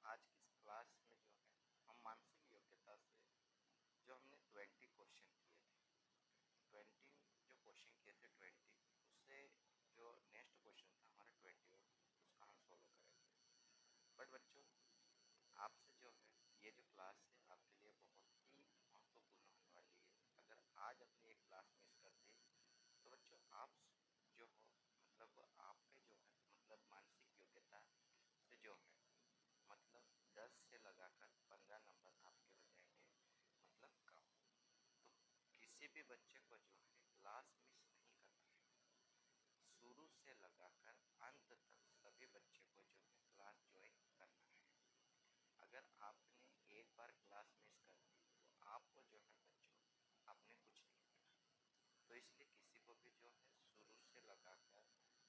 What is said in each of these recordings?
आज की इस क्लास में जो है हम मानसिक योग्यता से जो हमने 20 क्वेश्चन किए थे, 20 जो क्वेश्चन किए थे 20 उससे जो नेक्स्ट क्वेश्चन था हमारा 21 उसका हम सोल्व करेंगे। बट बच्चों आपसे जो है ये जो क्लास है आपके लिए बहुत ही महत्वपूर्ण होने वाली है। अगर आज अपनी एक क्लास मिस कर दी तो बच्चों आप जो हो आपके जो है मानसिक योग्यता से जो है 10 से लगाकर 15 नंबर आपके हो जाएंगे कम। तो किसी भी बच्चे को जो है क्लास मिस नहीं करना है, शुरू से लगाकर अंत तक सभी बच्चे को जो है क्लास ज्वाइन करना है। अगर आपने एक बार क्लास मिस कर दी तो आपको जो है बच्चों आपने कुछ नहीं पढ़ा। तो इसलिए किसी को भी जो है शुरू से लगाकर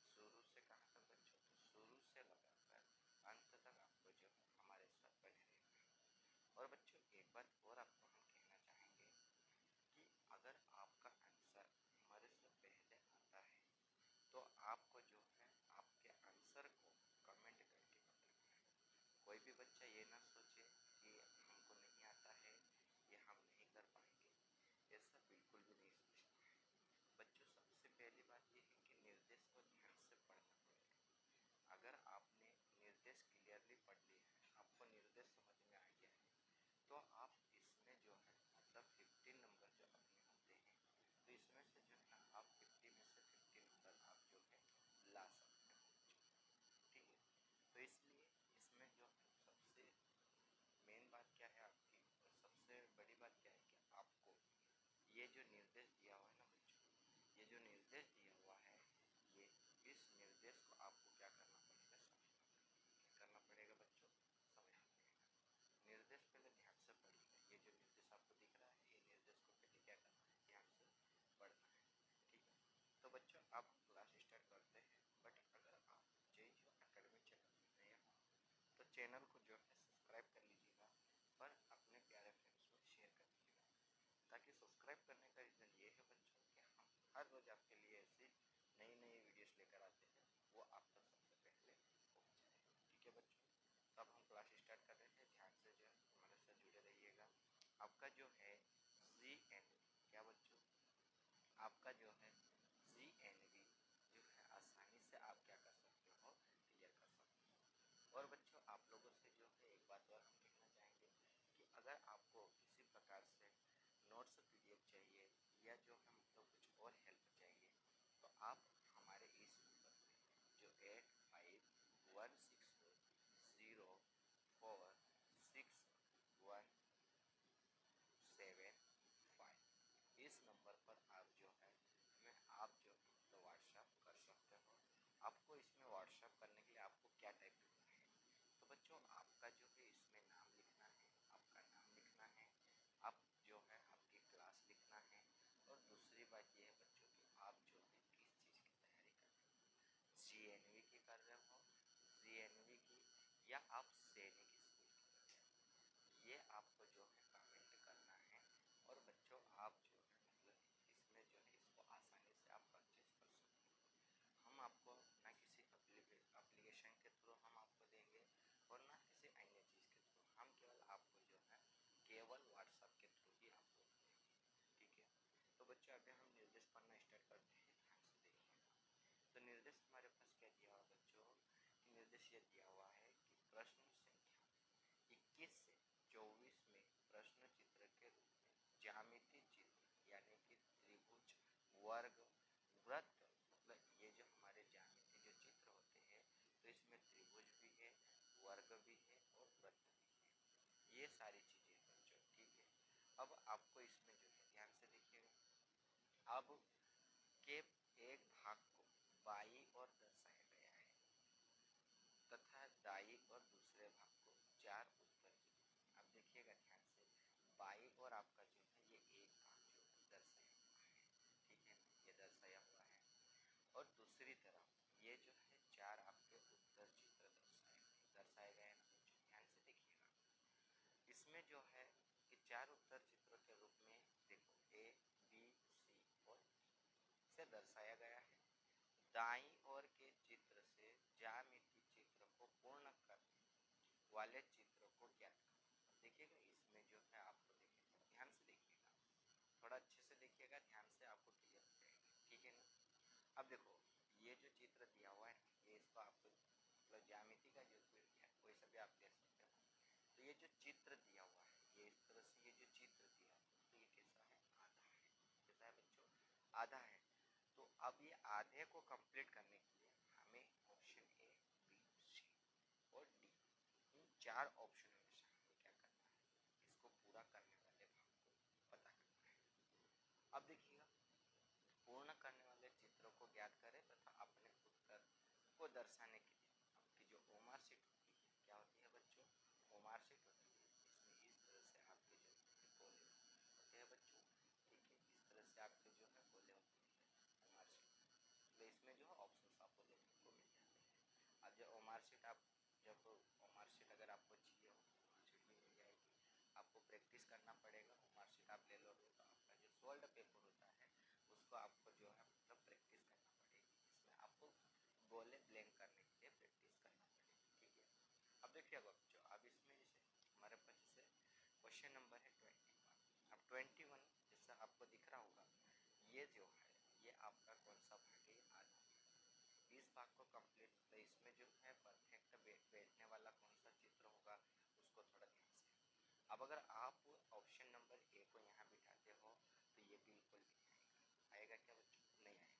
शुरू से कहाँ तक बच्चों तो शुरू से लगाकर अंत तक आपको जो है हमारे साथ बने रहना है। और बच्चों एक बात और आपको हम कहना चाहेंगे कि अगर आपका आंसर हमारे से पहले आता है तो आपको जो है आपके आंसर को कमेंट करके बताना है। कोई भी बच्चा ये ना सोचे कि हमको नहीं आता है या हम नहीं कर पाएंगे, ऐसा बिल्कुल भी नहीं सोचना है। बच्चों सबसे पहली बात ये है कि निर्देश को ध्यान से पढ़ना पड़ेगा। अगर आपने निर्देश क्लियरली पढ़ लिया है, आपको निर्देश समझ में आ गया है, तो आप इसमें जो है 15 नंबर जो अपने होते हैं तो इसमें से जो है आप 50 में से 50 नंबर आप जो है ला सकते हो। ठीक है, तो इसलिए इसमें जो है सबसे मेन बात क्या है आपकी और सबसे बड़ी बात क्या है कि आपको ये जो निर्देश दिया हुआ है ना बच्चों, ये जो निर्देश दिया हुआ है ये इस निर्देश को आपको क्या करना पड़ेगा, समझना पड़ेगा। क्या करना पड़ेगा बच्चों, समझना पड़ेगा। निर्देश पहले ध्यान से पढ़िएगा। ये जो निर्देश आपको दिख रहा है ये निर्देश को पहले क्या करना है, ध्यान से पढ़ना है। ठीक है, तो बच्चों अब हम क्लास स्टार्ट करते हैं। बट अगर आप जो अकेडमी चैनल में नए हो तो चैनल को जो है सब्सक्राइब कर लीजिएगा और अपने प्यारे फ्रेंड्स को शेयर कर दीजिएगा। ताकि सब्सक्राइब करने का रीज़न ये है बच्चों कि हम हर रोज़ आपके लिए ऐसी नई नई वीडियोस लेकर आते हैं, वो आप तक सबसे पहले पहुँच जाए। ठीक है बच्चों, तो अब हम क्लास स्टार्ट कर रहे हैं। ध्यान से जो है हमारे साथ जुड़े रहिएगा। आपका जो है CNV क्या बच्चों, आपका जो है CNV जो है आसानी से आप क्या कर सकते हो, क्लियर कर सकते हो। और बच्चों आप लोगों से जो है एक बात और हम कहना चाहेंगे कि अगर आपको किसी प्रकार से नोट्स PDF चाहिए या जो है कुछ और हेल्प चाहिए तो आप हमारे इस नंबर पे जो 85160617 इस नंबर पर आप जो है हमें आप जो तो व्हाट्सएप कर सकते हो। आपको इसमें व्हाट्सएप करने के लिए आपको क्या टाइप करना है, तो बच्चों आपका जो है इसमें नाम लिखना है, आपका नाम लिखना है, आप जो है आपकी क्लास लिखना है। और दूसरी बात ये है बच्चों कि आप जो है किस चीज़ की तैयारी कर रहे हो, CNV की कर रहे हो, CNV की या आप सैनिक स्कूल की कर रहे हो, ये आपको जो है कमेंट करना है। और बच्चों आप जो है इसमें जो है इसको आसानी से आप परचेज कर सकते हो। हम आपको ना किसी एप्लीकेशन के थ्रू हम आपको देंगे और ना किसी अन्य चीज़ के थ्रू, हम केवल आपको जो है केवल व्हाट्सएप के थ्रू ही आपको देंगे। ठीक है, तो बच्चों अभी हम निर्देश पढ़ना स्टार्ट करते हैं। ध्यान से देखिएगा। तो निर्देश हमारे पास क्या दिया हुआ बच्चों, निर्देश ये दिया हुआ है कि प्रश्न संख्या 21 से 24 में प्रश्न चित्र के रूप में ज्यामिति चित्र यानी कि त्रिभुज, वर्ग, वृत्त, ये जो हमारे ज्यामिति जो चित्र होते हैं तो इसमें त्रिभुज भी है, वर्ग भी है और वृत्त भी है, ये सारी चीजें बच्चों। ठीक है, अब आपको इसमें जो है ध्यान से देखिएगा। अब के एक भाग को बाई और दर्शाया गया है तथा दाई और दूसरे भाग को 4 उत्तर चिन्ह। अब देखिएगा ध्यान से, बाई और आपका जो है ये एक भाग जो है दर्शाया हुआ है। ठीक है, ये दर्शाया हुआ है और दूसरी तरफ ये जो है 4 आपके उत्तर चित्र दर्शाए गए हैं। ध्यान से देखिएगा, इसमें जो है कि 4 उत्तर चित्रों के रूप में देखो A, B, C और D से दर्शाया गया है। दाईं ओर के चित्र से ज्यामिति चित्र को पूर्ण करने वाले चित्र को ज्ञात करो। देखिएगा इसमें जो है आपको देखिएगा, ध्यान से देखिएगा, थोड़ा अच्छे से देखिएगा, ध्यान से आपको क्लियर हो जाएगा, ठीक है ना। अब देखो ये जो चित्र दिया हुआ है ये इसको आपको मतलब ज्यामिति का जो कोई है कोई सा भी आप ले सकते हो। तो ये जो चित्र दिया हुआ है ये इस तरह से, ये जो चित्र दिया है तो ये कैसा है, आधा है। कैसा है बच्चों, आधा है। तो अब ये आधे को कंप्लीट करने के लिए हमें ऑप्शन ए, बी, सी और डी, इन 4 ऑप्शनों में से हमें क्या करना है, इसको पूरा करने वाले भाग को पता करना है। अब देखिएगा पूर्ण करने वाले चित्रों को ज्ञात करें तथा अपने उत्तर को दर्शाने के लिए आपकी जो ओमार शीट होती है, क्या होती है बच्चों, ओमार शीट होती है। इसमें इस तरह से आपके जो गोले होते हैं बच्चों, ठीक है, इस तरह से आपके जो है गोले होते हैं ओमार शीट। तो इसमें जो है ऑप्शन आपको देखने को मिल जाते हैं। अब जो ओमार शीट आप जब ओमार शीट अगर आपको चाहिए हो ओमार शीट भी मिल जाएगी, आपको प्रैक्टिस करना पड़ेगा। ओमार शीट आप ले लोगे तो आपका जो सोल्ड पेपर होता है उसको आपको जो है मतलब प्रैक्टिस करना पड़ेगी। इसमें आपको गोले ब्लैंक करने के लिए प्रैक्टिस करना पड़ेगी, ठीक है। अब देखिए बच्चों, अब इसमें जैसे हमारे पास जैसे क्वेश्चन नंबर है 21। अब 21 जैसा आपको दिख रहा होगा, ये जो है ये आपका कौन सा भाग है, आधा भाग। इस भाग को कंप्लीट मतलब इसमें जो है परफेक्ट बैठने वाला कौन सा चित्र होगा उसको थोड़ा ध्यान से। अब अगर आप ऑप्शन नंबर ए को यहाँ बिठाते हो तो ये बिल्कुल नहीं आएगा। आएगा क्या बच्चों, नहीं आएगा।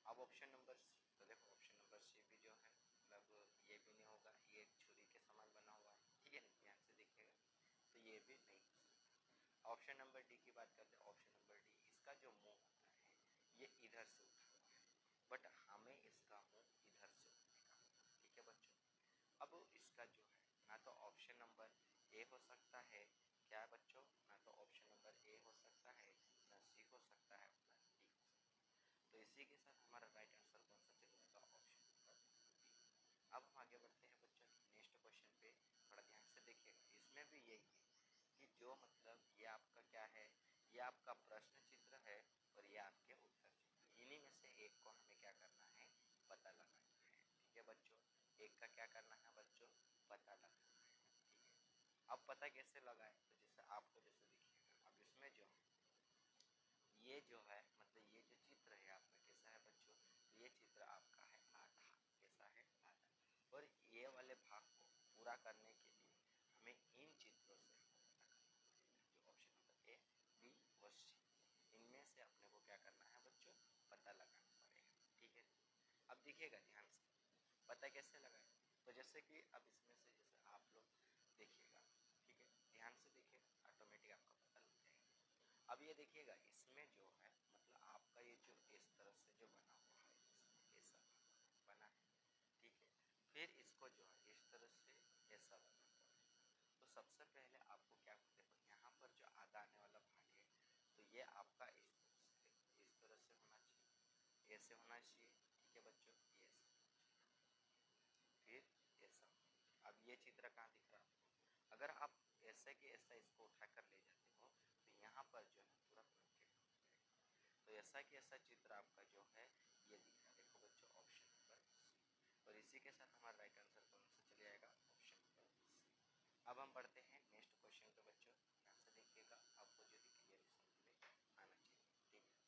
अब ऑप्शन नंबर सी, तो देखो ऑप्शन नंबर सी भी जो है मतलब ये भी नहीं होगा, ये एक छुरी के समान बना हुआ है, ठीक है, ध्यान से देखिएगा, तो ये भी नहीं हो सकता। ऑप्शन नंबर डी की बात करते हैं। ऑप्शन नंबर डी, इसका जो मुंह होता है ये इधर से उठा हुआ है, बट हमें इसका मुंह इधर से उठने का होगा, ठीक है बच्चों। अब इसका जो है ना तो ऑप्शन नंबर ए हो सकता है, क्या है बच्चों, ना तो ऑप्शन नंबर ए हो सकता है, ना सी हो सकता है, ना डी हो सकता है। तो इसी के साथ हमारा राइट आंसर कौन सा चल जाएगा, ऑप्शन नंबर बी। अब हम आगे बढ़ते हैं बच्चों नेक्स्ट क्वेश्चन पे, थोड़ा ध्यान से देखिएगा। इसमें भी यही है कि जो मतलब ये आपका क्या है, ये आपका प्रश्न चित्र है और ये आपके उत्तर चित्र, इन्हीं में से एक को हमें क्या करना है, पता लगाना है, ठीक है बच्चों। एक का क्या करना है बच्चों, पता लगाना है, ठीक है। अब पता कैसे लगाए, तो जैसे आपको जैसे दिखिएगा, अब इसमें जो ये जो है मतलब ये जो चित्र है आपका कैसा है बच्चों, ये चित्र आपका है आधा, कैसा है आधा। और ये वाले भाग को पूरा करने के लिए हमें इन चित्रों से पता करना पड़ेगा, जो ऑप्शन नंबर ए, बी और सी, इनमें से अपने को क्या करना है बच्चों, पता लगाना पड़ेगा, ठीक है। अब देखिएगा ध्यान से पता कैसे लगाए, तो जैसे कि अब इसमें से जैसे आप लोग देखिएगा, ठीक है, ध्यान से देखिएगा, ऑटोमेटिक आपको पता लग जाएगा। अब ये देखिएगा इसमें जो है मतलब आपका ये जो इस तरह से जो बना हुआ है, इसमें ऐसा बना है, ठीक है, फिर इसको जो है इस तरह से ऐसा बना हुआ है। तो सबसे पहले आपको क्या देखो, यहाँ पर जो आधा आने वाला भाग है तो ये आपका इस तरह से होना चाहिए, ऐसे होना चाहिए, ठीक है बच्चों, ये ऐसा, फिर ऐसा। अब ये चित्र कहाँ दिख रहा है आपको, अगर आप ऐसे के ऐसा इसको उठा कर ले जाते हो तो यहाँ पर जो है पूरा परफेक्ट हो जाएगा। तो ऐसा कि ऐसा चित्र आपका जो है ये दिख रहा है, देखो बच्चों ऑप्शन नंबर सी। और इसी के साथ हमारा राइट आंसर कौन सा चले जाएगा, ऑप्शन नंबर सी। अब हम बढ़ते हैं नेक्स्ट क्वेश्चन पे बच्चों, ध्यान से देखिएगा, आपको जो है क्लियर समझ में आना चाहिए,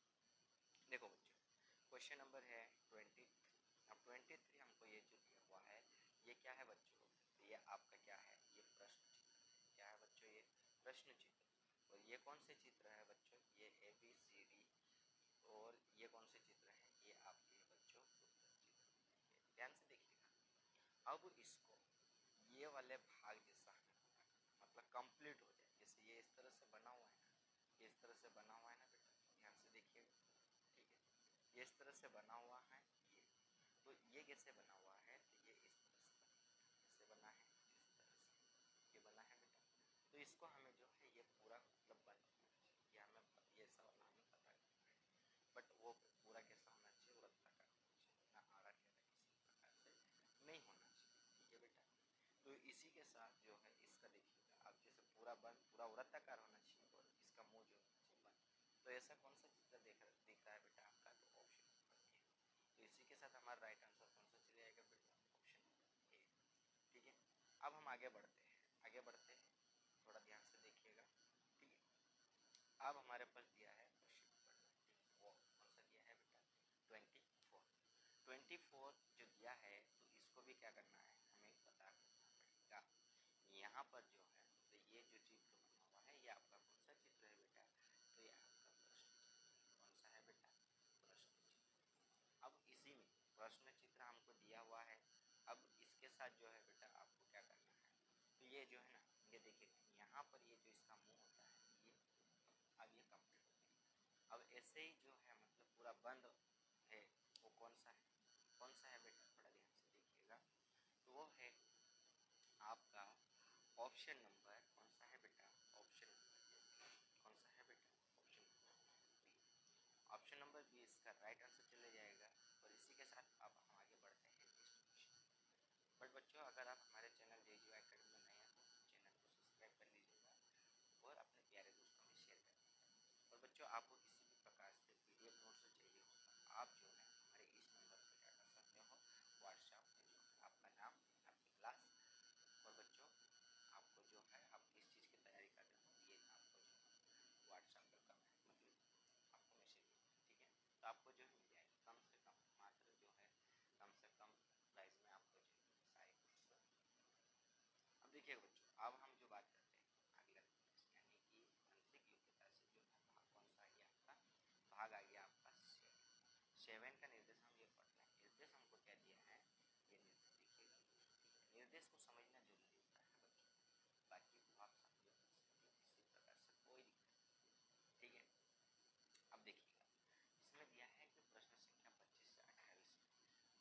ठीक है। देखो बच्चों क्वेश्चन नंबर है 23। अब 23 हमको ये जो दिया हुआ है ये क्या है बच्चों, तो ये आपका क्या है, ये प्रश्न चित्र है, क्या है बच्चों, ये प्रश्न चित्र। और ये कौन से चित्र है बच्चों, ये ए बी सी डी, और ये कौन से चित्र हैं, ये आपके बच्चों उत्तर चित्र। ध्यान से देखिएगा। अब इसको ये वाले भाग जैसा हमें पता करना मतलब कंप्लीट हो जाए, जैसे ये इस तरह से बना हुआ है ना, ये इस तरह से बना हुआ है ना बेटा, ध्यान से देखिएगा, ठीक है, ये इस तरह से बना हुआ है ये। तो ये कैसे बना हुआ है, तो ये इस तरह से बना है, कैसे बना है, इस तरह से ये बना है बेटा। तो इसको हमें जो है ये पूरा मतलब बन ये हमें ये ऐसा वाला हमें पता करना है, बट वो पूरा कैसा होना चाहिए, वृत्ताकार होना चाहिए, ना आड़ा टेढ़ा किसी प्रकार से नहीं होना चाहिए, ठीक है बेटा। तो इसी के साथ जो है इसका देखिएगा, अब जैसे पूरा बंद पूरा वृत्ताकार होना चाहिए और इसका मुंह जो होना चाहिए बंद। तो ऐसा कौन सा चित्र दिख रहा है बेटा आपका, तो ऑप्शन नंबर ए। तो इसी के साथ हमारा राइट आंसर कौन सा चले जाएगा बेटा, ऑप्शन नंबर ए, ठीक है। अब हम आगे बढ़ते हैं, आगे बढ़ते हैं, थोड़ा ध्यान से देखिएगा। ठीक है, अब हमारे पास दिया है क्वेश्चन नंबर, वो कौन सा दिया है बेटा, 24। 24 जो दिया है तो इसको भी क्या करना है, हमें पता करना पड़ेगा। यहाँ पर जो है तो ये जो चित्र बना हुआ है ये आपका कौन सा चित्र है बेटा, तो ये आपका प्रश्न चित्र। कौन सा है बेटा, प्रश्न चित्र। अब इसी में प्रश्न चित्र हमको दिया हुआ है, अब इसके साथ जो है बेटा आपको क्या करना है, तो ये जो है ना, ये देखिए यहाँ पर ये जो इसका मुंह होता है ये, अब ये कंप्लीट हो गया। अब ऐसे ही जो है मतलब पूरा बंद है, वो कौन सा है, कौन सा है बेटा, थोड़ा ध्यान से देखिएगा। तो वो है आपका ऑप्शन नंबर, कौन सा है बेटा, ऑप्शन नंबर कौन सा है बेटा, option number B. Option number B इसका राइट आंसर चले जाएगा। और इसी के साथ अब हम आगे बढ़ते हैं नेक्स्ट क्वेश्चन। बट बच्चों अगर आप हमारे चैनल JGY एकेडमी में नए हो, चैनल को सब्सक्राइब कर लीजिएगा और अपने प्यारे दोस्तों में शेयर कर दीजिएगा। और बच्चों आपको किसी भी प्रकार से PDF नोट्स चाहिए होगा, आप जो है हमारे इस नंबर पर क्या कर सकते हो, व्हाट्सएप में जो है आपका नाम, आपकी क्लास, और बच्चों आपको जो है आप किस चीज़ की तैयारी कर रहे हो ये आपको जो है व्हाट्सएप पर करना है, मतलब आपको मैसेज, ठीक है। तो आपको जो है मिल जाएगा कम से कम, मात्र जो है कम से कम प्राइस में आपको जो है सारे कोर्स। अब देखिएगा बच्चों, अब हम जो बात करते हैं अगला, यानी कि मानसिक योग्यता से जो है भाग कौन सा आ गया आपका, भाग आ गया आपका 7 का निर्देश हम ये पढ़ते हैं। निर्देश हमको क्या दिया है, ये निर्देश देखिएगा, निर्देश को समझना जरूरी होता है बच्चों, बाकी को आप समझो किसी प्रकार से कोई दिक्कत नहीं, ठीक है। अब देखिएगा इसमें दिया है कि प्रश्न संख्या 25 से 28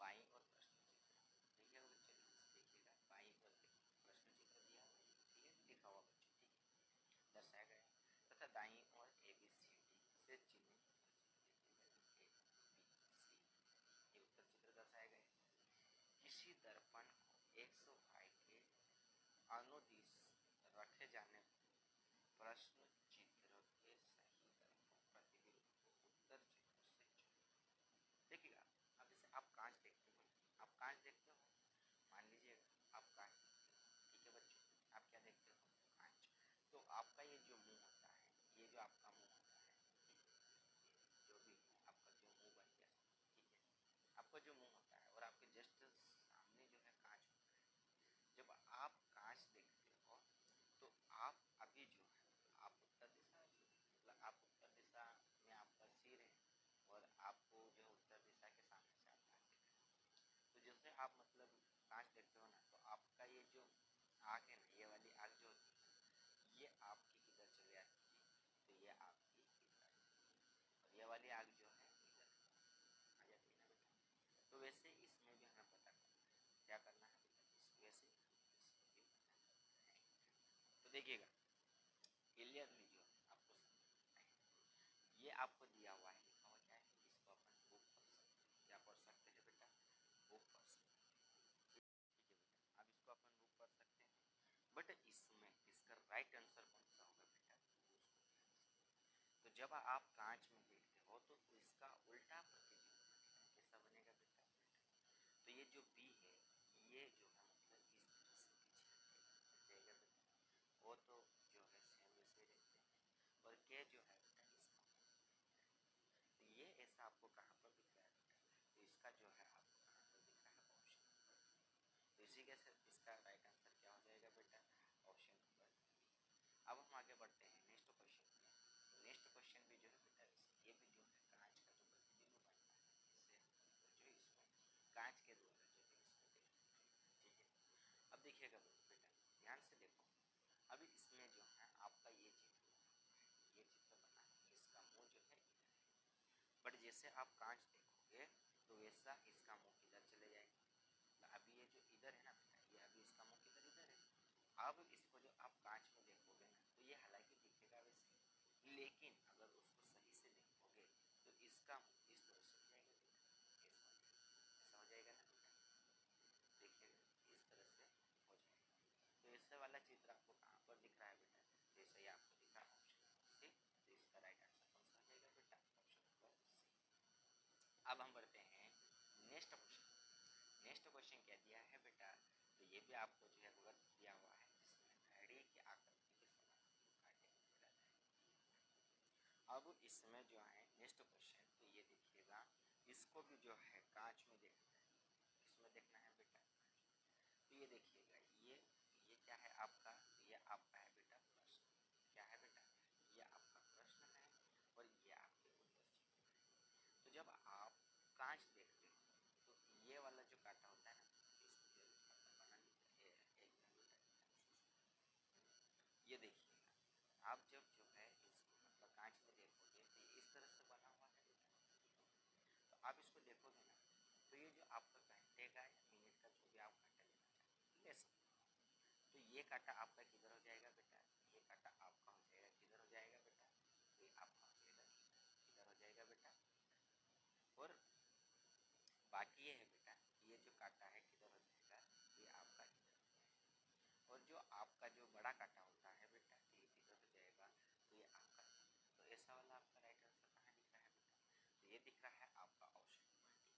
बाई और प्रश्न चित्र, देखिएगा बच्चों ध्यान से देखिएगा, बाई और प्रश्न चित्र दिया हुआ है, ठीक है, लिखा हुआ बच्चों, ठीक है, दर्शाया गया तथा दाई और ABCD से चिन्हित ये उत्तर चित्र दर्शाए गए। किसी दर्पण को 100 के अनुदिश रखे जाने प्रश्न चित्र के सही तरफ प्रतिबिंब को उत्तर चित्र से जोड़ें। देखिएगा अब जैसे आप कांच देखते हो, आप कांच देखते हो, मान लीजिएगा आप कांच देखते हो, ठीक है बच्चों, आप क्या देखते हो, कांच। तो आपका ये जो मुंह होता है, ये जो आपका मुंह होता है, जो भी आपका जो मुंह बन गया, ठीक है, आपका जो मुंह होता है और आपके जस्ट सामने जो है कांच होता है। जब आप कांच देखते हो तो आप अभी जो है आप उत्तर दिशा, मतलब आप उत्तर दिशा में आपका सिर है और आपको जो उत्तर दिशा के सामने से आप कांच देख रहे हो। तो जैसे आप मतलब कांच देखते हो ना, तो आपका ये जो आँख है ना, ये वाली आँख जो होती है ये आपकी किधर चली जाती है, तो ये आपकी इधर आ जाती है, और ये वाली आँख जो है इधर आ जाती है ना बेटा। तो वैसे इसमें भी हमें पता करना है, क्या करना है बेटा, वैसे इसमें भी पता करना है। तो देखिएगा क्लियरली जो है आपको समझना है, ये आपको दिया हुआ है, लिखा हुआ क्या है, इसको अपन बुक पढ़ सकते हैं, क्या पढ़ सकते हैं बेटा, बुक पढ़ सकते हैं, ठीक है बेटा। अब इसको अपन बुक पढ़ सकते हैं, बट इसमें इसका राइट आंसर कौन सा होगा बेटा, उसको ध्यान से। तो जब आप कांच में देखते हो तो इसका उल्टा प्रतिबिंब बनेगा, कैसा बनेगा बेटा, उल्टा। तो ये जो बी है ये जो है मतलब इस तरह से पीछे हट जाएगा बेटा, वो तो जो है सेम वैसे रहते हैं, और के जो है बेटा इसका, तो ये ऐसा आपको कहाँ पर दिख रहा है बेटा, तो इसका जो है आपको कहाँ पर दिख रहा है, ऑप्शन नंबर। तो इसी के साथ इसका राइट आंसर क्या हो जाएगा बेटा, ऑप्शन नंबर बी। अब हम आगे बढ़ते हैं नेक्स्ट क्वेश्चन में। तो नेक्स्ट क्वेश्चन भी जो है बेटा ये भी जो है कांच का जो प्रतिबिंब बनता है, इससे जो इसमें कांच के द्वारा जो है इसको देखते हैं, ठीक है। अब देखिएगा बेटा ध्यान से देखो, अभी इसमें जो है आपका ये चित्र बना हुआ है, ये चित्र बना है, इसका मुंह जो है इधर है, बट जैसे आप कांच देखोगे तो वैसा इसका मुंह किधर चले जाएगा, तो अभी ये जो इधर है ना बेटा, ये अभी इसका मुंह किधर इधर है। अब इसको जो आप कांच में देखोगे ना तो ये हालांकि दिखेगा वैसे, लेकिन अगर उसको सही से देखोगे तो इसका मुंह इस तरह से हो जाएगा बेटा, ऐसा हो जाएगा ना बेटा, देखिएगा इस तरह से हो जाएगा। तो ऐसे वाला चित्र आपको कहाँ पर दिख रहा है बेटा, जैसे ही आपको दिख रहा है ऑप्शन नंबर सी, तो इसका राइट आंसर कौन सा हो जाएगा बेटा, ऑप्शन नंबर सी। अब हम बढ़ते हैं नेक्स्ट क्वेश्चन। नेक्स्ट क्वेश्चन क्या दिया है बेटा, तो ये भी आपको जो है गलत दिया हुआ है, जिसमें अब इसमें जो है नेक्स्ट क्वेश्चन, तो ये देखिएगा, इसको भी जो है कांच में देखना है, इसमें देखना है बेटा। तो ये देखिएगा, ये क्या है आपका, ये आपका है बेटा प्रश्न, क्या है बेटा, ये आपका प्रश्न है और ये आपके उत्तर चित्र है। तो जब आप कांच देखते हो तो ये वाला जो काटा होता है ना, इसको बना लीजिए, ये देखिएगा, आप जब जो है इसको मतलब कांच में देखोगे तो ये इस तरह से बना हुआ है बेटा। तो आप इसको देखोगे ना, तो ये जो आपका घंटे का या मिनट का जो भी आप कांटा लेना चाहें ले सकते हो। तो ये कांटा आपका किधर हो जाएगा बेटा, ये कांटा आपका हो जाएगा किधर हो जाएगा बेटा, तो ये आपका हो जाएगा किधर हो जाएगा बेटा। और बाकी ये है बेटा, ये जो कांटा है किधर हो जाएगा, ये आपका इधर हो जाएगा। और जो आपका जो बड़ा कांटा होता है बेटा, ये किधर हो जाएगा, तो ये आपका। तो ऐसा वाला आपका राइट आंसर कहाँ दिख रहा है बेटा, तो ये दिख रहा है आपका ऑप्शन नंबर डी।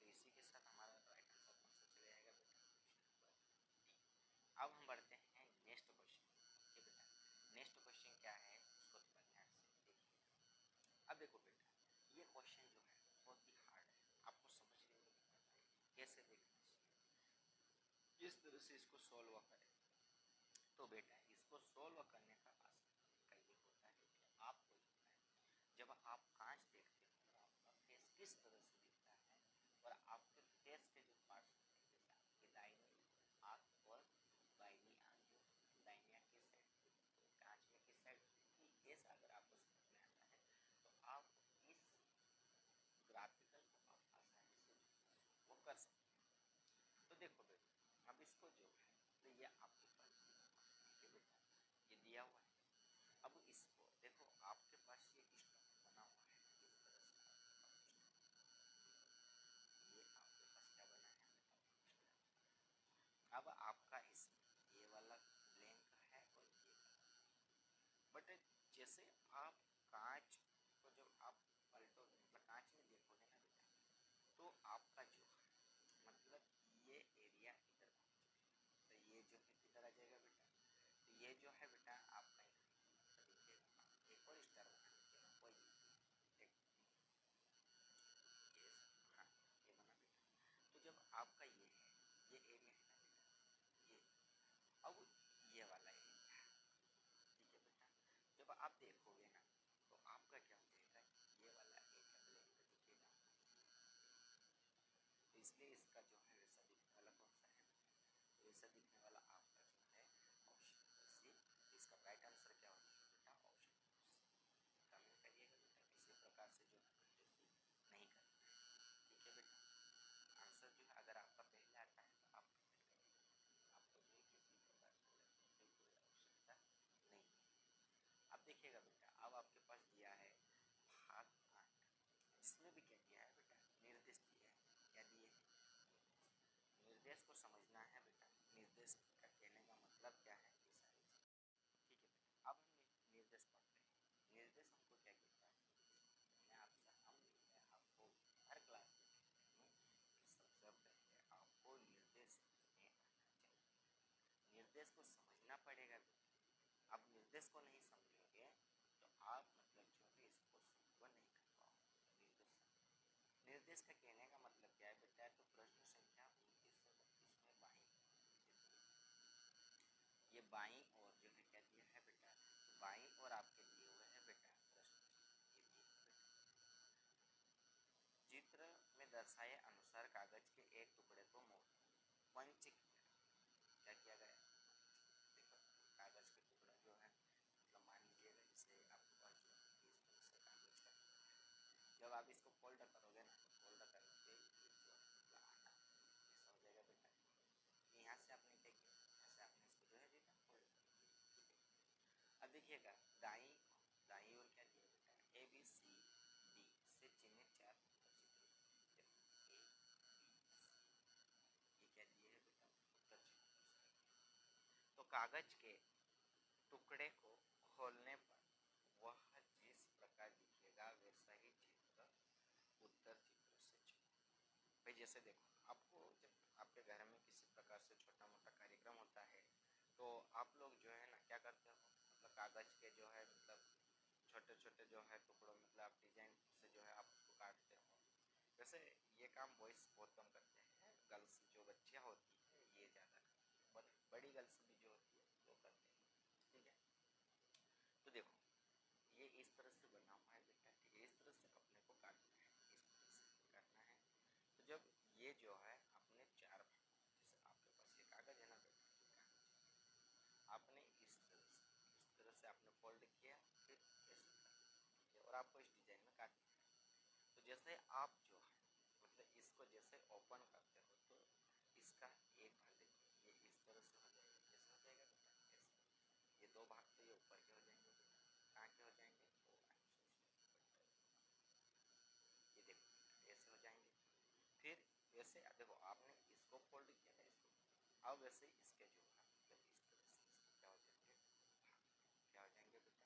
तो इसी के साथ हमारा राइट आंसर कौन सा चले जाएगा बेटा, ऑप्शन नंबर डी। अब हम बढ़ते हैं नेक्स्ट क्वेश्चन। ठीक बेटा, नेक्स्ट क्वेश्चन क्या है उसको थोड़ा ध्यान से देखिए। अब देखो बेटा, ये क्वेश्चन जो है बहुत ही हार्ड है, आपको समझने में दिक्कत आएगी कैसे देखना चाहिए, किस तरह से इसको सॉल्व करें। तो बेटा इसको सॉल्व करने का आसान तरीका ये होता है कि आपको जो है, जब आप कांच देखते हो तो आपका फेस किस तरह से दिखता है, और आपके फेस के जो पार्ट्स होते हैं, जैसे आपके दाहिनी आँख और बाईनी आँख, जो दाहिनी आँख किस साइड, तो कांच में किस साइड, फेस अगर आपको समझ में आता है तो आप इस ग्राफिकल को आप आसानी से वो कर सकते हैं। तो देखो बेटा, अब इसको जो है, तो ये आपके पास ठीक है बेटा, ये दिया हुआ है। अब इसको देखो, आपके पास ये स्टोन बना हुआ है, इस तरह से आपके पास स्टोन, ये आपके पास क्या बना है बेटा, स्टोन। अब आपका इसमें ये वाला ब्लैंक है और ये बट जैसे आप कांच को जब आप पलटोगे, मतलब कांच में देखोगे ना बेटा, तो आपका जो है मतलब ये एरिया इधर पहुंच जाएगा, तो ये जो है किधर आ जाएगा बेटा, तो ये जो है बेटा आपका देखिएगा, एक और स्टार बना दीजिएगा, वही एक ये हाँ ये बना बेटा। तो जब आपका ये है, ये एरिया है ना बेटा, ये अब ये वाला एरिया, ठीक है बेटा, जब आप देखोगे ना तो आपका क्या हो जाएगा, ये वाला एरिया ब्लैंक दिखेगा। तो इसलिए इसका जो है वैसा दिखने वाला कौन सा है, तो वैसा दिखने वाला आपका जो है ऑप्शन नंबर सी। इसका राइट आंसर क्या हो जाएगा बेटा, ऑप्शन नंबर सी। कमेंट करिएगा बेटा, किसी प्रकार से जो है कंफ्यूज नहीं करना है, ठीक है बेटा। आंसर जो है अगर आपका पहले आता है तो आप कमेंट करिएगा, आपको जो है किसी प्रकार से डरने की कोई आवश्यकता नहीं है। अब देखिएगा बेटा, अब आपके पास दिया है भाग 8, जिसमें भी क्या दिया है बेटा, निर्देश दिए हैं, क्या दिए हैं, निर्देश को समझना है बेटा। निर्देश का कहने का मतलब क्या है, ये सारी चीज़, ठीक है बेटा। अब हम निर्देश पढ़ते हैं। निर्देश हमको क्या कहता है, मैंने आपसे हम आपको हर क्लास में कहते हैं कि सबसे पहले आपको निर्देश में आना चाहिए, निर्देश को समझना पड़ेगा बेटा। आप निर्देश को नहीं समझोगे तो आप मतलब जो है इसको सॉल्व नहीं कर पाओगे। निर्देश का कहने का मतलब क्या है बेटा, तो प्रश्न संख्या 29 से 32 में बाई, ये बाई और जो है क्या दिया है बेटा, तो बाई और आपके दिए हुए हैं बेटा प्रश्न, ये दिए हैं बेटा। चित्र में दर्शाए अनुसार कागज के एक टुकड़े को मोड़ पंच किया, क्या किया गया, देखो कागज के टुकड़ा जो है, मतलब मान लीजिएगा जैसे आपके पास जो है इस तरह से कागज का टुकड़ा है, जब आप इसको फोल्ड करोगे ना, तो फोल्ड करके ये जो है मतलब आना ऐसा हो जाएगा बेटा। यहाँ से आपने क्या किया, यहाँ से आपने इसको जो है बेटा फोल्ड कर दिया, ठीक है। अब देखिएगा दाई दाई और क्या दिया बेटा, ए बी सी डी से चिन्हित 4 उत्तर चित्र, देखो ए बी सी, ये क्या दिए है बेटा, उत्तर चित्र। तो कागज के टुकड़े को खोलने पर वह जिस प्रकार दिखेगा वैसा ही चित्र उत्तर चित्र से चुनो। भाई जैसे देखो, आपको जब आपके घर में किसी प्रकार से छोटा मोटा कार्यक्रम होता है तो आप लोग जो है ना क्या करते हो, मतलब कागज के जो है मतलब छोटे छोटे जो है टुकड़ों मतलब आप डिजाइन से जो है आप उसको काटते हो। वैसे ये काम बॉयज बहुत कम करते हैं, गर्ल्स जो बच्चियाँ होती है ये ज़्यादा करती है, बड़ी गर्ल्स भी जो होती है वो करते हैं, ठीक है। तो देखो ये इस तरह से बना हुआ है बेटा, इस तरह से अपने को काटना है, इस तरह से काटना है। तो जब ये जो है अपने चार भाग, जैसे आपके पास ये कागज है ना बेटा, ये कागज आपने इस तरह से आपने फोल्ड किया, फिर ऐसे किया और आपको इस डिजाइन में काटना है। तो जैसे आप जो है मतलब इसको जैसे ओपन करते हो तो इसका एक भाग देखो ये इस तरह से हो जाएगा, कैसे हो जाएगा बेटा, ऐसे। ये दो भाग तो ये ऊपर के हो जाएंगे बेटा, कहाँ के हो जाएंगे, ये देखो ऐसे हो जाएंगे। फिर वैसे देखो आपने इसको फोल्ड किया ना, इसको अब वैसे इसके जो है मतलब इस तरह से इसके क्या हो जाएंगे, क्या हो जाएंगे बेटा,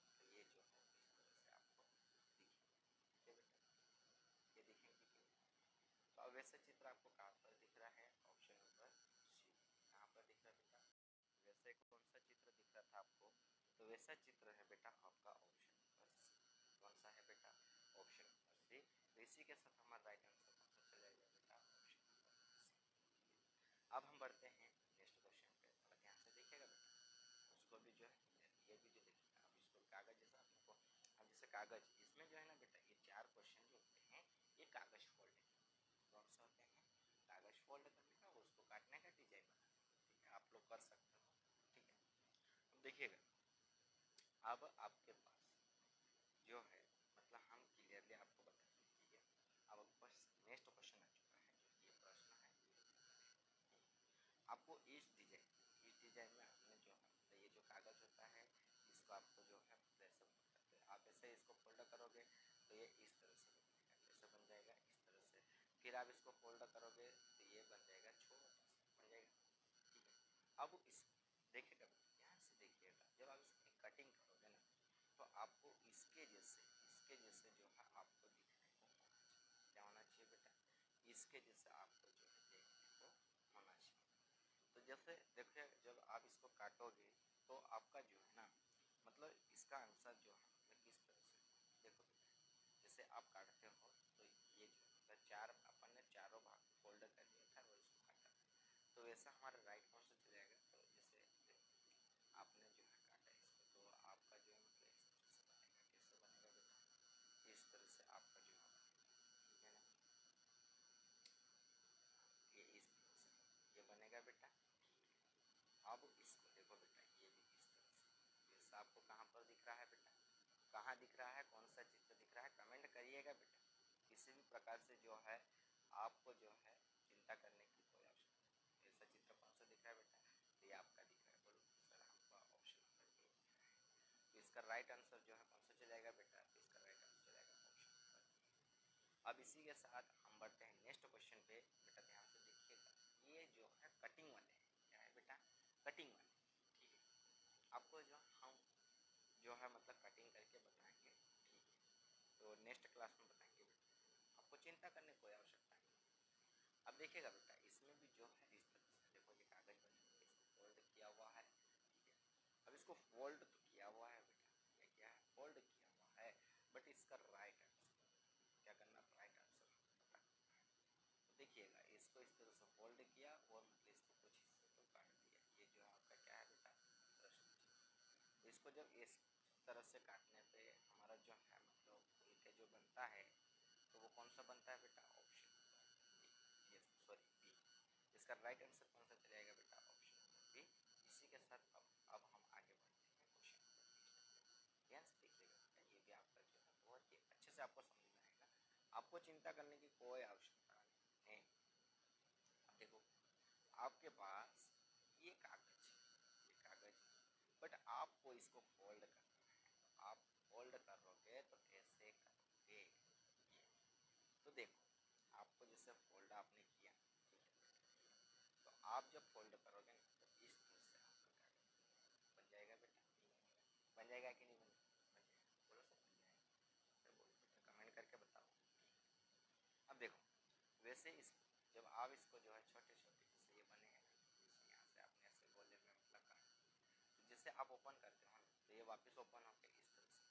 तो ये जो है इस तरह से आपको दिखेंगे, ठीक है बेटा, ये दिखेंगे कि तो अब वैसे चित्र आपको कहाँ पर दिख रहा है, ऑप्शन नंबर सी, कहाँ पर दिख रहा है बेटा, वैसे कौन सा चित्र दिख रहा था आपको, तो वैसा चित्र है बेटा आपका ऑप्शन नंबर सी। कौन सा है बेटा, ऑप्शन नंबर सी। तो इसी के साथ हमारा राइट आंसर कौन सा चला जाएगा बेटा, ऑप्शन नंबर सी। अब हम बढ़ते हैं नेक्स्ट क्वेश्चन पे, थोड़ा ध्यान से देखिएगा बेटा, उसको भी जो है ये भी जो देखिएगा, अब इसको कागज जैसा अपने को, अब जैसे कागज इसमें जो है ना बेटा ये चार क्वेश्चन जो होते हैं ये कागज फोल्ड है, कौन से होते हैं, कागज फोल्ड करने का उसको काटने का डिजाइन बनाना, ठीक है, आप लोग कर सकते हो, ठीक है। अब देखिएगा अब आपके पास जो है मतलब हम क्लियरली आपको बता दें, ठीक है। अब बस नेक्स्ट क्वेश्चन आ चुका है, जो ये प्रश्न है आपको इस डिजाइन में आपने जो है मतलब ये जो कागज होता है इसको आपको जो है ऐसे करते हैं, आप ऐसे इसको फोल्ड करोगे तो ये इस तरह से बनेगा, कैसे बन जाएगा, इस तरह से। फिर आप इसको फोल्ड करोगे तो ये बन जाएगा छोटा सा, बन जाएगा, ठीक है। अब इस देखिएगा ध्यान से देखिएगा, जब आप इसकी कटिंग करोगे ना तो आपको इसके जैसे जो है आपको दिखने को होना चाहिए, क्या होना चाहिए बेटा, इसके जैसे आपको जो है देखने को होना चाहिए। तो जैसे देखिए जब आप इसको काटोगे तो आपका जो है ना मतलब इसका आंसर जो है मतलब किस तरह से, देखो बेटा जैसे आप काटते हो तो ये जो मतलब चार अपन ने चारों भाग फोल्ड कर दिया था और इसको काटा, तो वैसा हमारा राइट कौन सा चलेगा, तो जैसे आपने जो है काटा इसको तो आपका जो है मतलब इस तरह से बनेगा, कैसे बनेगा बेटा, इस तरह से आपका जो है बनेगा, ठीक है ना, ये इस तरह से ये बनेगा बेटा, ठीक है। अब इसको देखो बेटा ये भी इस तरह से, जैसा आपको कहाँ पर दिख रहा है बेटा, कहाँ दिख रहा है, कौन सा चित्र दिख रहा है, कमेंट करिएगा बेटा, किसी भी प्रकार से जो है आपको जो है चिंता करने की कोई आवश्यकता नहीं। ऐसा चित्र कौन सा दिख रहा है बेटा, तो ये आपका दिख रहा है, बोलो सर हमको ऑप्शन नंबर ए दिख रहा है, तो इसका राइट आंसर जो है कौन सा चलेगा बेटा, तो इसका राइट आंसर चलेगा ऑप्शन नंबर ए। अब इसी के साथ हम बढ़ते हैं नेक्स्ट क्वेश्चन पे, बेटा ध्यान से देखिएगा, ये जो है कटिंग वाले हैं, क्या है बेटा, कटिंग वाले, ठीक है। आपको जो हम जो है मतलब कटिंग करके बताएंगे, ठीक है, तो नेक्स्ट क्लास में बताएंगे बेटा, आपको चिंता करने की कोई आवश्यकता नहीं। अब देखिएगा बेटा इसमें भी जो है इस तरह से देखो ये कागज बने हुए इसको फोल्ड किया हुआ है, ठीक है। अब इसको फोल्ड तो किया हुआ है बेटा, ये क्या है, फोल्ड किया हुआ है, बट इसका राइट आंसर क्या करना, राइट आंसर पता करना है। तो देखिएगा इसको इस तरह से फोल्ड किया और मतलब इसको कुछ हिस्से को काट दिया, ये जो आपका क्या है बेटा, प्रश्न चिन्ह। तो इसको जब इस तरह से काटने पे हमारा जो है मतलब फूल के जो बनता है तो वो कौन सा बनता है बेटा, ऑप्शन नंबर डी, ये सॉरी बी। इसका राइट आंसर कौन सा चलेगा बेटा, ऑप्शन नंबर बी। इसी के साथ अब हम आगे बढ़ते हैं क्वेश्चन नंबर नेक्स्ट। ध्यान से देखिएगा बेटा ये भी आपका जो है बहुत ही अच्छे से आपको समझ में आएगा, आपको चिंता करने की कोई आवश्यकता नहीं है। अब देखो आपके पास ये कागज है, ये कागज है, बट आपको इसको फोल्ड करना है, तो आप फोल्ड करोगे तो कैसे करोगे, ये तो देखो आपको जैसे फोल्ड आपने किया, ठीक है बेटा, तो आप जब फोल्ड करोगे ना तो इस तरह से आपका कागज बन जाएगा बेटा, बन जाएगा कि नहीं बन जाएगा, बन जाएगा, बोलो सब बन जाएगा, तो बोलो बेटा कमेंट करके बताओ। अब देखो वैसे इस जब आप इसको जो है छोटे छोटे जैसे ये बने हैं ना, जैसे यहाँ से आपने ऐसे गोले में मतलब काट, तो जैसे आप ओपन करते हो ना तो ये वापस ओपन होकर इस तरह से,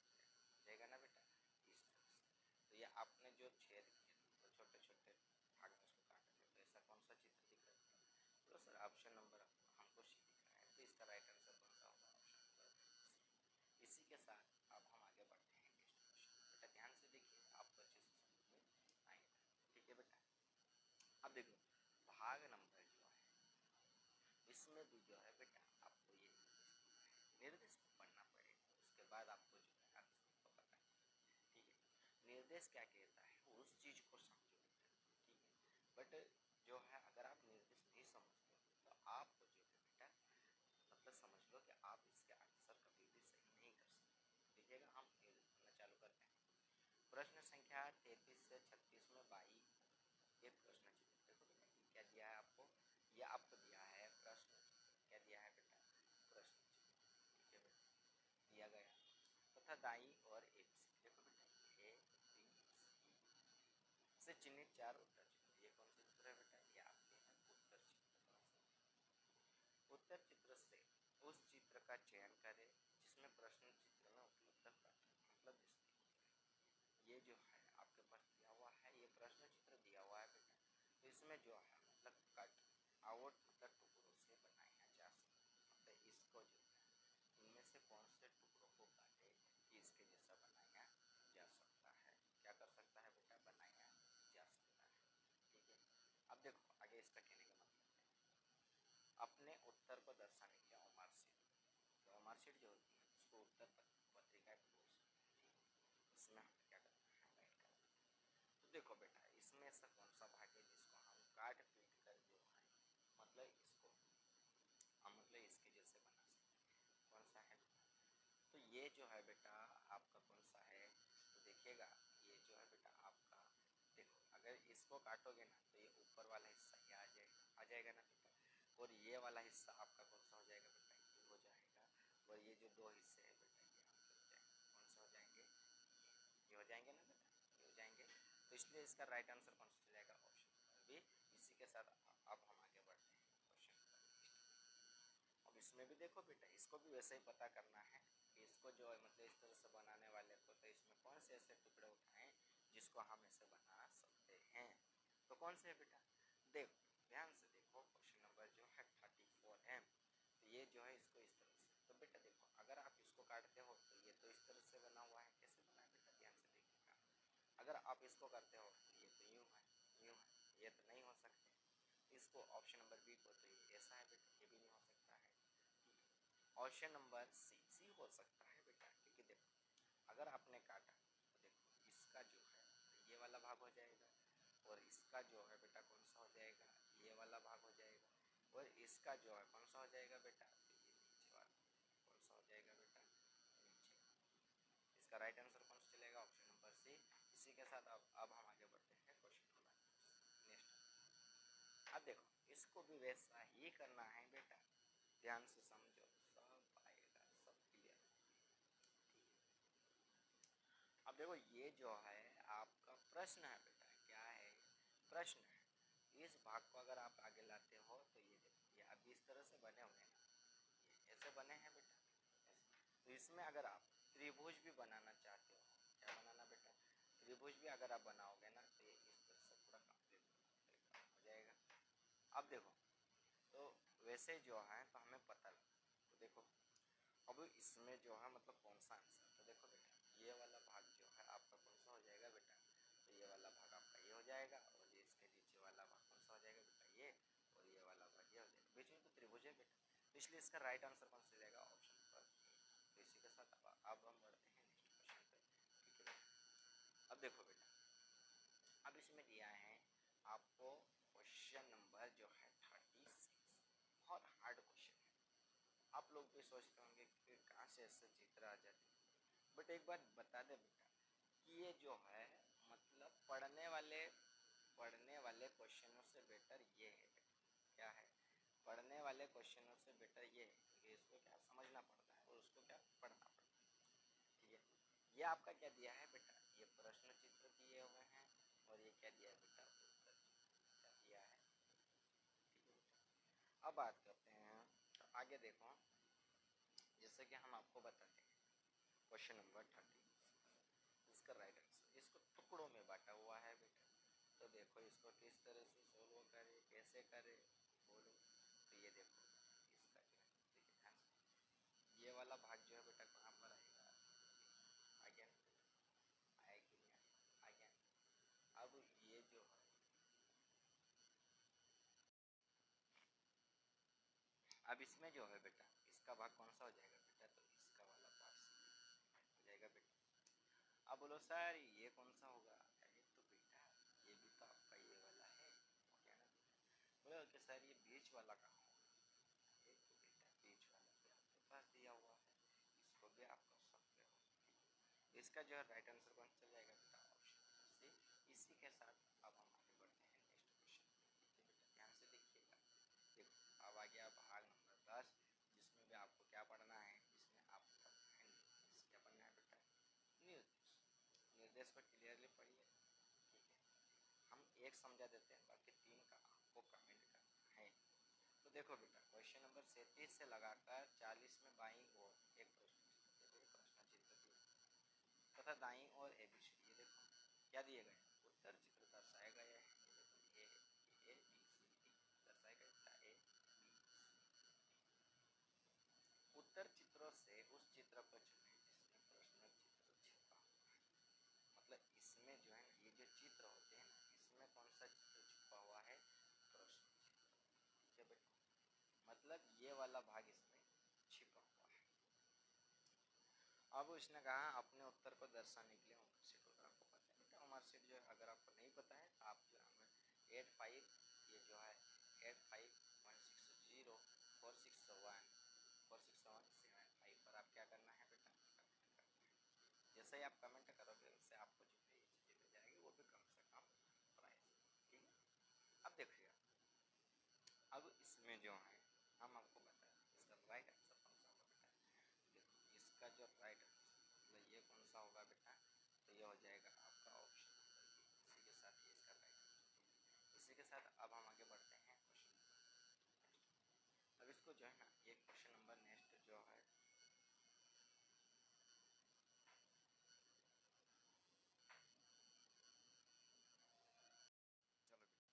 जाएगा ना बेटा इस तरह से। तो ये आपने जो छेद किए तो छोटे छोटे भाग में उसको काटा जाए, तो ऐसा कौन सा चित्र दिख रहा है? बोलो सर ऑप्शन नंबर हमको सी दिख रहा है, तो इसका राइट आंसर कौन सा होगा? Option number C. इसी के साथ अब हम आगे बढ़ते हैं नेक्स्ट क्वेश्चन। बेटा ध्यान से देखिए, आपको अच्छे से समझ में आएगा। ठीक है बेटा, अब देखो भाग नंबर जो है इसमें भी जो है बेटा आपको ये निर्देश को पढ़ना पड़ेगा, उसके बाद आपको जो है आंसर को पता है। ठीक है, निर्देश क्या कहता है उस चीज को समझो बेटा। ठीक है, बट जो है अगर आप निर्देश नहीं समझते हो तो आपको जो है बेटा मतलब समझ लो कि आप इसके आंसर कभी भी सही नहीं कर सकते। देखिएगा हम निर्देश पढ़ना चालू करते हैं। प्रश्न संख्या 33 से 36 में 22 ये प्रश्न चित्र देखो बेटा, क्या दिया है आपको? ये आपको दिया है प्रश्न चित्र। क्या दिया है बेटा? प्रश्न चित्र। ठीक है बेटा, दिया गया तथा दाई और एक से देखो बेटा ए बी सी से चिन्हित 4 उत्तर चित्र। ये कौन से चित्र है बेटा? ये आपके हैं उत्तर चित्र। कौन से? उत्तर चित्र से उस चित्र का चयन करें जिसमें प्रश्न चित्र में उपलब्ध मतलब ये जो है आपके पास दिया हुआ है, ये प्रश्न चित्र दिया हुआ है बेटा, तो इसमें जो है मतलब कट आउट मतलब टुकड़ों से बनाया जा सकता है। मतलब इसको जो है इनमें से कौन से टुकड़ों को काटे इसके जैसा बनाया जा सकता है। क्या कर सकता है बेटा? बनाया जा सकता है। ठीक है, अब देखो आगे इसका कहने का मतलब है अपने उत्तर को दर्शाने के लिए मार्कशीट, तो मार्कशीट जो होती है उसको उत्तर पत्रिका बोल सकते हैं। इसमें हमें क्या करना है? राइट करना है। तो देखो बेटा इसमें से कौन सा भाग है जिसको हम काट पीट कर जो है मतलब इसको हम मतलब इसके जैसे बना सकते हैं। कौन सा है बेटा? तो ये जो है बेटा आपका कौन सा है? तो देखिएगा ये जो है बेटा आपका देखो अगर इसको काटोगे ना तो ये ऊपर वाला हिस्सा ये आ जाएगा ना बेटा, और ये वाला हिस्सा आपका कौन सा हो जाएगा बेटा? ये हो जाएगा, और ये जो दो हिस्से हैं बेटा ये आपके हो जाएंगे। कौन से हो जाएंगे? ये हो जाएंगे ना बेटा, ये हो जाएंगे। तो इसलिए इसका राइट आंसर कौन सा जाएगा? Option number B. इसी के साथ अब हम आगे बढ़ते हैं क्वेश्चन नंबर नेक्स्ट। अब इसमें भी देखो बेटा इसको भी वैसे ही पता करना है कि इसको जो है मतलब इस तरह से बनाने वाले को तो इसमें कौन से ऐसे टुकड़े उठाएं जिसको हम ऐसे बना सकते हैं। तो कौन से है बेटा? देखो ध्यान से देखो क्वेश्चन नंबर जो है 34M, तो ये जो है इसको इस तरह से, तो बेटा देखो अगर आप इसको काटते हो तो ये तो इस तरह से बना हुआ है। कैसे बना है बेटा? ध्यान से देखिएगा। अगर आप इसको करते हो तो ये तो यूं है, यूं है, ये तो नहीं हो सकते। इसको ऑप्शन नंबर बी को तो ये ऐसा है बेटा, ये भी नहीं हो सकता है। ऑप्शन नंबर सी हो सकता है बेटा, क्योंकि देखो अगर आपने काटा तो देखो इसका जो है ये वाला भाग हो जाएगा, और इसका जो है बेटा कौन सा हो जाएगा? ये वाला भाग हो जाएगा, और इसका जो है कौन सा हो जाएगा बेटा? तो ये नीचे वाला कौन सा हो जाएगा बेटा? नीचे। इसका राइट आंसर कौन सा चलेगा? Option number C. इसी के साथ अब हम आगे बढ़ते हैं क्वेश्चन नंबर नेक्स्ट। अब देखो इसको भी वैसा ही करना है बेटा, ध्यान से समझो, सब आएगा, सब क्लियर। अब देखो ये जो है आपका प्रश्न है बेटा, क्या है? प्रश्न है। इस भाग को अगर आप आगे लाते हो तो ये देखो ये अभी इस तरह से बने हुए हैं ना, ये ऐसे बने हैं बेटा ऐसे। तो इसमें अगर आप त्रिभुज भी बनाना चाहते हो, क्या बनाना बेटा? त्रिभुज भी अगर आप बनाओगे ना तो ये इस तरह से पूरा कंप्लीट हो जाएगा। अब देखो तो वैसे जो है तो हमें पता लगा, तो देखो अब इसमें जो है मतलब कौन सा आंसर, तो देखो बेटा ये वाला भाग जो है आपका कौन सा हो जाएगा बेटा? तो ये वाला भाग आपका ये हो जाएगा, और ये इसके नीचे वाला भाग कौन सा हो जाएगा बेटा? ये, और ये वाला भाग ये हो जाएगा। बीच में तो त्रिभुज है बेटा, तो इसलिए इसका राइट आंसर कौन सा जाएगा? Option number A. तो इसी के साथ अब हम बढ़ते हैं नेक्स्ट क्वेश्चन पे। ठीक है बेटा, अब देखो बेटा अब इसमें दिया है आपको क्वेश्चन नंबर जो है 36, बहुत हार्ड क्वेश्चन है। आप लोग भी सोचते होंगे कि कहाँ से ऐसे चित्र आ जाते हैं, बट एक बात बता दे बेटा कि ये जो है मतलब पढ़ने वाले क्वेश्चनों से बेटर ये है बेटा। क्या है? पढ़ने वाले क्वेश्चनों से बेटर ये है, क्योंकि इसको क्या समझना पड़ता है और उसको क्या पढ़ना पड़ता है। ठीक है, ये आपका क्या दिया है बेटा? ये प्रश्न चित्र दिए हुए हैं, और ये क्या दिया है बेटा? उत्तर चित्र क्या दिया है। ठीक है बेटा, अब बात करते हैं तो आगे देखो, जैसे कि हम आपको बताते हैं क्वेश्चन नंबर 30। इसका राइट आंसर। इसको टुकड़ों में बांटा हुआ है बेटा, तो देखो इसको किस तरह से सोल्व करे, कैसे करे बोलो। तो ये देखो इसका जो है, देखिए ध्यान से, ये वाला भाग जो है बेटा कहाँ पर आएगा, आ गया ना, आएगी नहीं आएगा, आ गया। अब ये जो है, अब इसमें जो है बेटा इसका भाग कौन सा हो जाएगा बेटा, तो इसका वाला पार्ट हो जाएगा बेटा। अब बोलो सर ये कौन सा होगा, अरे तो बेटा ये भी तो आपका ये वाला है, क्या ना बोलो कि सर ये बीच वाला कहाँ होगा, ये तो बेटा बीच वाला भी आपके पास दिया हुआ है, इसको भी आप कर सकते हो। इसका जो है राइट आंसर कौन सा जाएगा बेटा, ऑप्शन सी। इसी के साथ अब हम आगे बढ़ते हैं नेक्स्ट क्वेश्चन। ठीक है बेटा, ध्यान से देखिएगा। देखो अब आ गया भाग नंबर 10, जिसमें भी आपको क्या पढ़ना है, इसमें आपको पढ़ना है निर्देश। क्या पढ़ना है बेटा, निर्देश। निर्देश को क्लियरली पढ़िए। ठीक है, हम एक समझा देते हैं, बाकी 3 का आपको कमेंट करना है। तो देखो बेटा क्वेश्चन नंबर 37 से लगाकर 40 में बाईं ओर एक प्रश्न चित्र दिया तथा दाईं ओर एबीसी, ये देखो क्या दिए गए, उत्तर चित्र दर्शाए गए हैं। ये देखो ए बी सी डी दर्शाए गए था, ए बी। उत्तर चित्रों से उस चित्र को चुनें जिसमें प्रश्न चित्र छिपा हुआ है। मतलब इसमें जो है ये जो चित्र होते हैं ना, इसमें कौन सा चित्र छिपा हुआ है, प्रश्न चित्र। ठीक है बेटा, मतलब ये वाला भाग इसमें छिपा हुआ है। अब उसने कहा अपने उत्तर को दर्शाने के लिए मार्कशीट होगा, आपको पता है बेटा मार्कशीट जो है, अगर आपको नहीं पता है तो आप जो है हमें 85, ये जो है 851604614617 पर आप क्या करना है बेटा, कमेंट करना है। जैसे ही आप कमेंट करोगे उससे आपको जो है ये चीज़ें मिल जाएगी, वो भी कम से कम प्राइस। ठीक है, अब देखिएगा, अब इसमें जो है हम आपको बताएं इसका राइट आंसर कौन सा होगा बेटा। देखो इसका जो राइट आंसर मतलब ये कौन सा होगा बेटा, तो ये हो जाएगा आपका ऑप्शन नंबर बी। इसी के साथ ये इसका राइट आंसर। इसी के साथ अब हम आगे बढ़ते हैं क्वेश्चन नेक्स्ट। अब इसको जो है ना ये क्वेश्चन नंबर नेक्स्ट जो है, चलो बेटा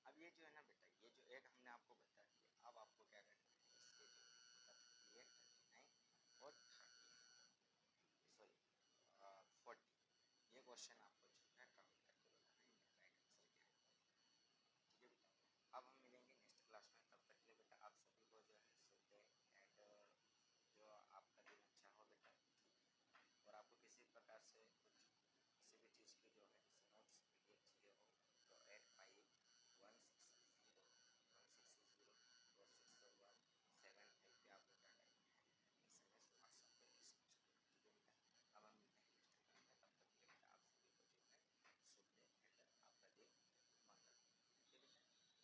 अब ये जो है ना बेटा, ये जो एक हमने आपको बता दिया, अब आपको क्या करना है, इसके जो 38, 39 और 30, सॉरी 40, ये क्वेश्चन